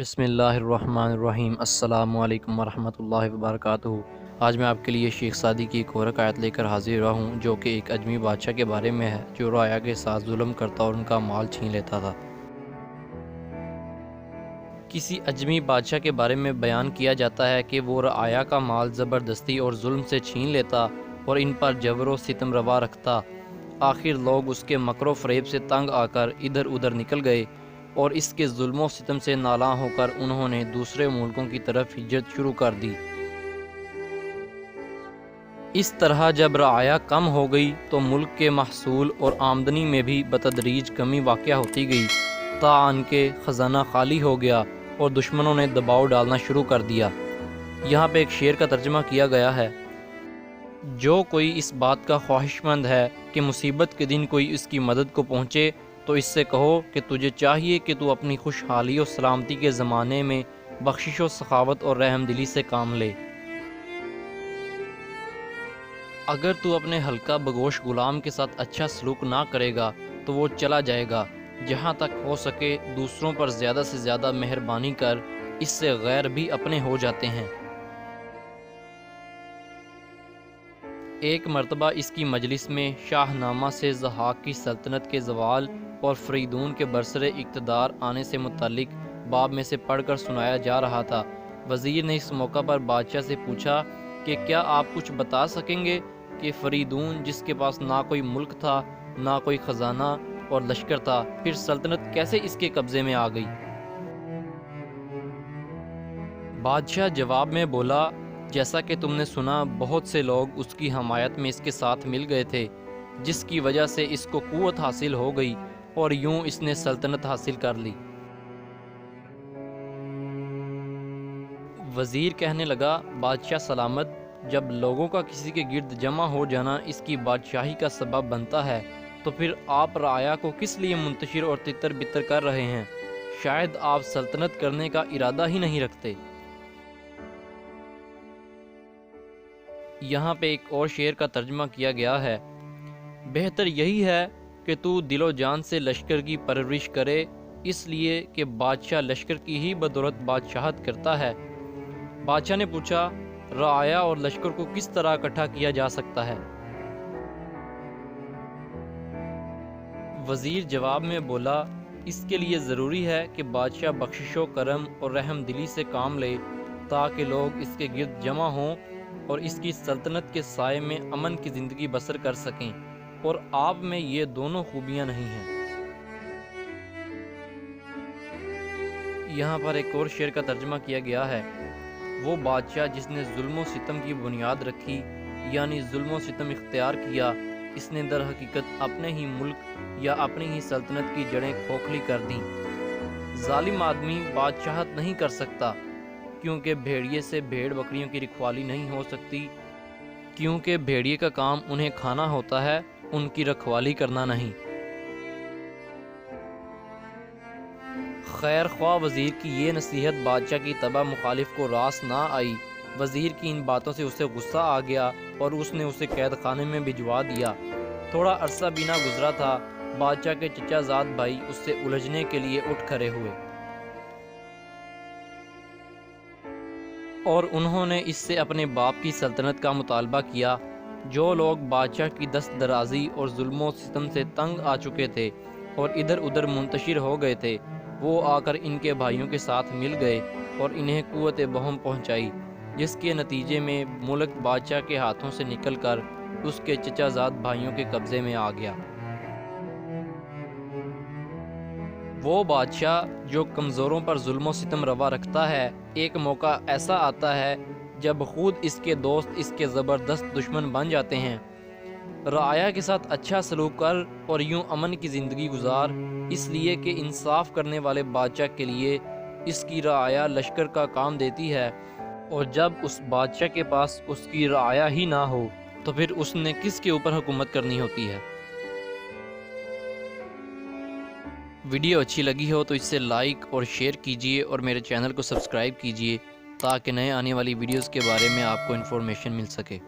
بسم اللہ الرحمن الرحیم۔ السلام علیکم ورحمۃ اللہ وبرکاتہ۔ آج میں آپ کے لیے شیخ سعدی کی ایک اور آیت لے کر حاضر ہوا ہوں، جو کہ ایک اجمی بادشاہ کے بارے میں ہے جو رعایا کے ساتھ ظلم کرتا اور ان کا مال چھین لیتا تھا۔ کسی اجمی بادشاہ کے بارے میں بیان کیا جاتا ہے کہ وہ رعایا کا مال زبردستی اور ظلم سے چھین لیتا اور ان پر جبر و ستم روا رکھتا۔ آخر لوگ اس کے مکر و فریب سے تنگ آ کر ادھر ادھر نکل گئے اور اس کے ظلم و ستم سے نالاں ہو کر انہوں نے دوسرے ملکوں کی طرف ہجرت شروع کر دی۔ اس طرح جب رعایا کم ہو گئی تو ملک کے محصول اور آمدنی میں بھی بتدریج کمی واقع ہوتی گئی، تاان کے خزانہ خالی ہو گیا اور دشمنوں نے دباؤ ڈالنا شروع کر دیا۔ یہاں پہ ایک شعر کا ترجمہ کیا گیا ہے: جو کوئی اس بات کا خواہش مند ہے کہ مصیبت کے دن کوئی اس کی مدد کو پہنچے تو اس سے کہو کہ تجھے چاہیے کہ تو اپنی خوشحالی و سلامتی کے زمانے میں بخشش و سخاوت اور رحم دلی سے کام لے۔ اگر تو اپنے ہلکا بگوش غلام کے ساتھ اچھا سلوک نہ کرے گا تو وہ چلا جائے گا۔ جہاں تک ہو سکے دوسروں پر زیادہ سے زیادہ مہربانی کر، اس سے غیر بھی اپنے ہو جاتے ہیں۔ ایک مرتبہ اس کی مجلس میں شاہ نامہ سے ضحاک کی سلطنت کے زوال اور فریدون کے برسر اقتدار آنے سے متعلق باب میں سے پڑھ کر سنایا جا رہا تھا۔ وزیر نے اس موقع پر بادشاہ سے پوچھا کہ کیا آپ کچھ بتا سکیں گے کہ فریدون، جس کے پاس نہ کوئی ملک تھا نہ کوئی خزانہ اور لشکر تھا، پھر سلطنت کیسے اس کے قبضے میں آ گئی؟ بادشاہ جواب میں بولا، جیسا کہ تم نے سنا، بہت سے لوگ اس کی حمایت میں اس کے ساتھ مل گئے تھے، جس کی وجہ سے اس کو قوت حاصل ہو گئی اور یوں اس نے سلطنت حاصل کر لی۔ وزیر کہنے لگا، بادشاہ سلامت، جب لوگوں کا کسی کے گرد جمع ہو جانا اس کی بادشاہی کا سبب بنتا ہے تو پھر آپ رعایا کو کس لیے منتشر اور تتر بتر کر رہے ہیں؟ شاید آپ سلطنت کرنے کا ارادہ ہی نہیں رکھتے۔ یہاں پہ ایک اور شعر کا ترجمہ کیا گیا ہے: بہتر یہی ہے کہ تو دل و جان سے لشکر کی پرورش کرے، اس لیے کہ بادشاہ لشکر کی ہی بدولت بادشاہت کرتا ہے۔ بادشاہ نے پوچھا، رعایا اور لشکر کو کس طرح اکٹھا کیا جا سکتا ہے؟ وزیر جواب میں بولا، اس کے لیے ضروری ہے کہ بادشاہ بخشش و کرم اور رحم دلی سے کام لے تاکہ لوگ اس کے گرد جمع ہوں اور اس کی سلطنت کے سائے میں امن کی زندگی بسر کر سکیں، اور آپ میں یہ دونوں خوبیاں نہیں ہیں۔ یہاں پر ایک اور شعر کا ترجمہ کیا گیا ہے: وہ بادشاہ جس نے ظلم و ستم کی بنیاد رکھی، یعنی ظلم و ستم اختیار کیا، اس نے در حقیقت اپنے ہی ملک یا اپنی ہی سلطنت کی جڑیں کھوکھلی کر دیں۔ ظالم آدمی بادشاہت نہیں کر سکتا، کیونکہ بھیڑیے سے بھیڑ بکریوں کی رکھوالی نہیں ہو سکتی، کیونکہ بھیڑیے کا کام انہیں کھانا ہوتا ہے، ان کی رکھوالی کرنا نہیں۔ خیر خواہ وزیر کی یہ نصیحت بادشاہ کی طبع مخالف کو راس نہ آئی۔ وزیر کی ان باتوں سے اسے غصہ آ گیا اور اس نے اسے قید خانے میں بھجوا دیا۔ تھوڑا عرصہ بھی نہ گزرا تھا، بادشاہ کے چچا زاد بھائی اس سے الجھنے کے لیے اٹھ کھڑے ہوئے اور انہوں نے اس سے اپنے باپ کی سلطنت کا مطالبہ کیا۔ جو لوگ بادشاہ کی دست درازی اور ظلم و ستم سے تنگ آ چکے تھے اور ادھر ادھر منتشر ہو گئے تھے، وہ آ کر ان کے بھائیوں کے ساتھ مل گئے اور انہیں قوت بہم پہنچائی، جس کے نتیجے میں ملک بادشاہ کے ہاتھوں سے نکل کر اس کے چچا زاد بھائیوں کے قبضے میں آ گیا۔ وہ بادشاہ جو کمزوروں پر ظلم و ستم روا رکھتا ہے، ایک موقع ایسا آتا ہے جب خود اس کے دوست اس کے زبردست دشمن بن جاتے ہیں۔ رعایا کے ساتھ اچھا سلوک کر اور یوں امن کی زندگی گزار، اس لیے کہ انصاف کرنے والے بادشاہ کے لیے اس کی رعایا لشکر کا کام دیتی ہے، اور جب اس بادشاہ کے پاس اس کی رعایا ہی نہ ہو تو پھر اس نے کس کے اوپر حکومت کرنی ہوتی ہے۔ ویڈیو اچھی لگی ہو تو اسے لائک اور شیئر کیجئے اور میرے چینل کو سبسکرائب کیجئے تاکہ نئے آنے والی ویڈیوز کے بارے میں آپ کو انفارمیشن مل سکے۔